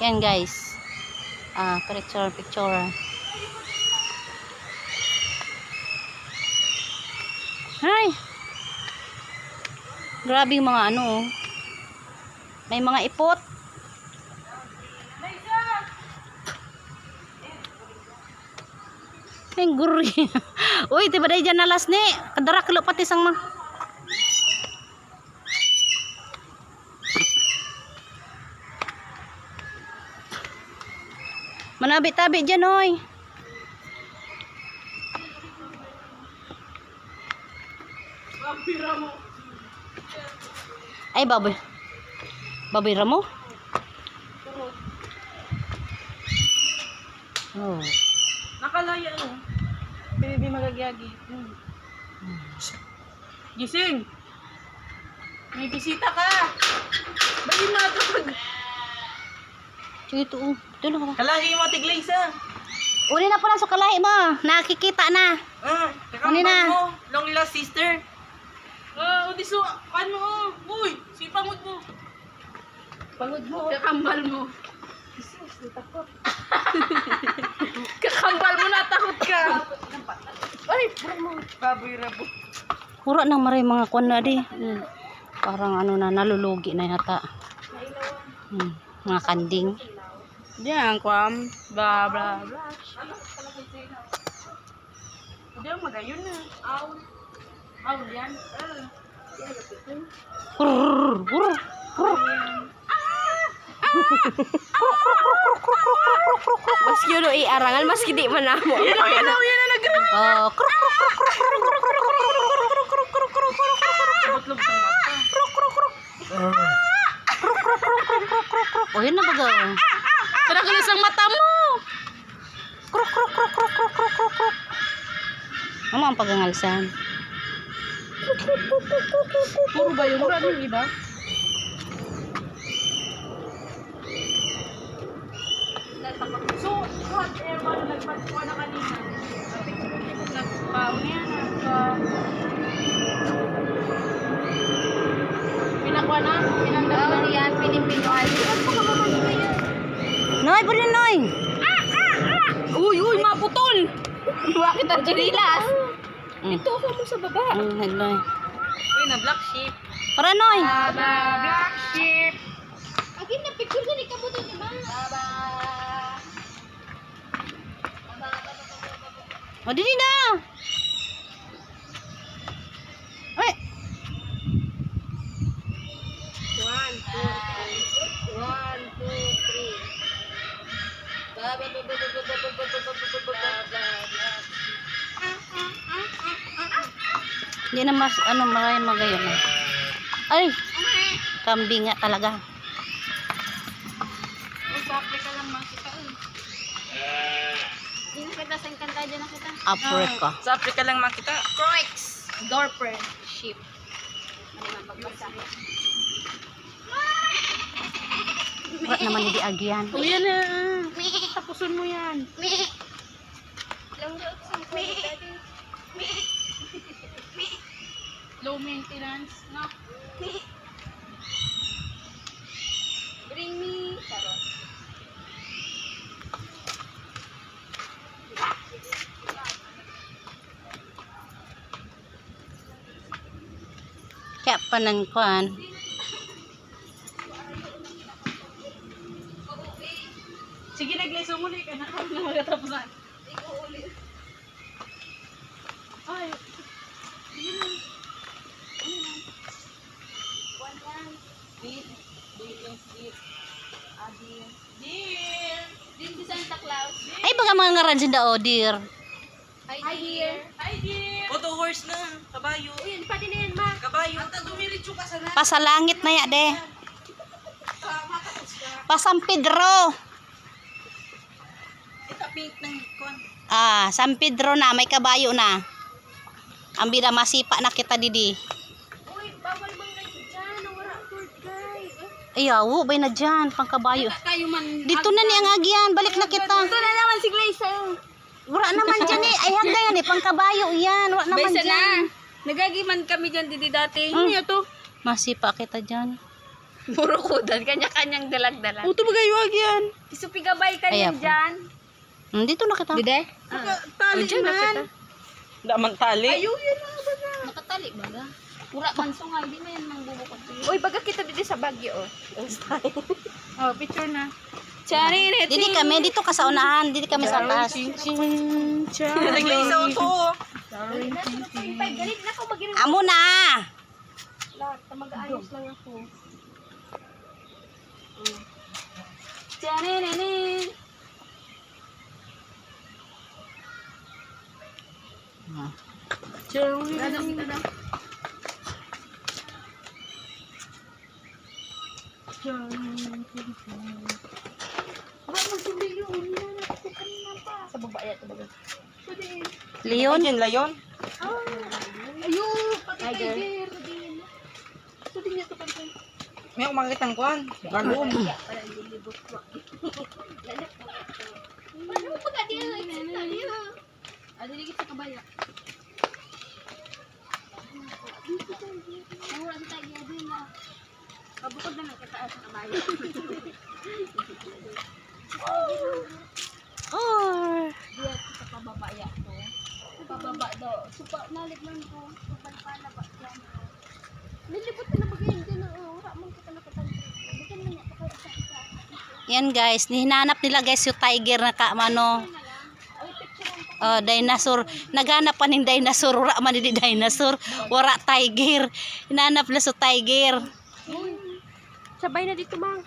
Yan guys. Picture. Ay. Grabe yung mga ano. Oh. May mga ipot. Ay, guri. Uy, tiba day dyan nalas ni. Kadara kilo pati sang ma. Manabi-tabi dyan, oy. Ay, baboy. Baboy ramo? Oh. Nakalaya ano? Hindi magagyagi. Gising! May bisita ka! Bayin na ito pag... Ito, oh. Ito lang. Kalahi mo, tiglaysa! Uli na po lang sa kalahi mo. Nakikita na. Ano na? Mo, long lost sister. Udiso, kan mo, uy, si pangod mo. Pangod mo. Kakambal mo. Takot. Kakambal mo na, takot ka. Ay, baboy rabo. Puro nang maray mga kwan na di. Parang ano na, nalulugi na yata. Mga kanding. Diyan, kwam. Blah, blah, blah. Diyan, magayon na. Aw, diyan. Mas yun o iarangan, mas hindi man na mo. Yan na nag-rap. Oh, Butlog sa mata. oh, yun na baga. Pinakalis ang mata mo. Ano ang pagangalsan? Puro ba yun? Wala yung iba? So, hot air ba na nagpagkuha na kanina? Nagpaon yan. Pinakuha na? Pinandang na yan? Pinipinuan? Noy, pwede noy. Uy, maputol! Bakit ang jirilas? Ito ako mo sa baba. Noy. Uy, na black sheep. Para noy. Black sheep. Akin na picture ka ni kabuto ni ma. O, dili na. Ay. 1, 2, 3. Hindi na mas, maraming magayon na. Ay. Kambing nga talaga. Usapin ka lang makita. Hindi na kita saan kanta dyan na kita. Africa. Sa Africa lang makita. Croix. Dorper. Sheep. Ano naman pagbasa? Wala naman hindi agyan. O yan na. Tapusin mo yan. Low maintenance, no? Bring me. Charot. Kaya panangkuan. Sige, nagleso muli ka na kami na magatapusan. Ay. Yun lang. Din si Santa Claus. Ay, baga mga ngaran sin dao, dear. Hi dear. Hi, dear. Photo horse na. Kabayo. Uy, pati na yan ma. Kabayo. Ata dumiritso ka sa na. Pasalangit na ya, de. Pa San Pedro. Ito pink ng kon. San Pedro na, may kabayo na. Ang bida masipa na kita didi. Uy, bawal bang kayo dyan. Nawara tour guide. Ayaw, bay na dyan, pang kabayo. Kayo man. Dito na ni ang agyan, balik na kita. Ito na naman si Glaze. Wala naman dyan eh, ay hagdan yan eh, pang kabayo yan. Wala naman Baysa dyan. na. Nagagiman kami dyan didi dati. Hmm. Ano to? Masipa kita dyan. Puro kudan. Kanya-kanyang dalag-dalag. Ito magayuag yan. Isupigabay ka Kaya niyo po. dyan. Dito na kita. Dide? Tali Dyan na man. kita. Daman tali. Ayaw yan na baga. Nakatali ba ga? Pura banso nga. Hindi mo yan mangbubukod. Uy, baga kita dito sa Baguio, oh. Oh, picture na. Charinit. Dili kami, dito ka sa unahan. Dili kami sa taas. Nagla-isaw to. Galit na ako mag-irin. Amo na! Lahat. Mag-aayos lang ako. Charinit. Gadang kita daw. Sa baba yan, sa baba. Leon? Yan, layon. Ayun, pati tiger. May umakitang kuhan. Galon. Ano ba di na? Adili kita kabaya. Mura sa tiger din na. Kabukod na lang kita sa kabaya. Oh. Diyan sa pababaya ko. Sa pababa daw. Supa, naligman ko. Supal-pala ba dyan. Nilibot ka na bagayin din. Wala mong kita nakatang. Bukan na niya. Pakay-isa-isa. Yan guys, hinanap nila guys yung tiger na kaamano. Dinosaur. Naghanap pa ng dinosaur. Wala man di dinosaur. Wala tiger. Hinanap na sa tiger. Sabay na dito, Mang.